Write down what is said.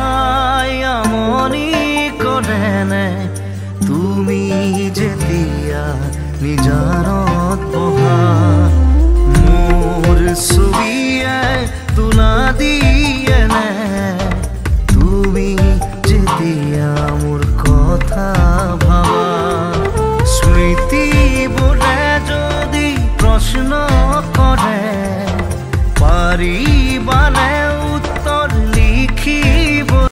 নাই আমনি কৰেনে তুমি যেতিয়া নিজানত বহা মোৰ ছবিয়ে তোলা দিয়ে নে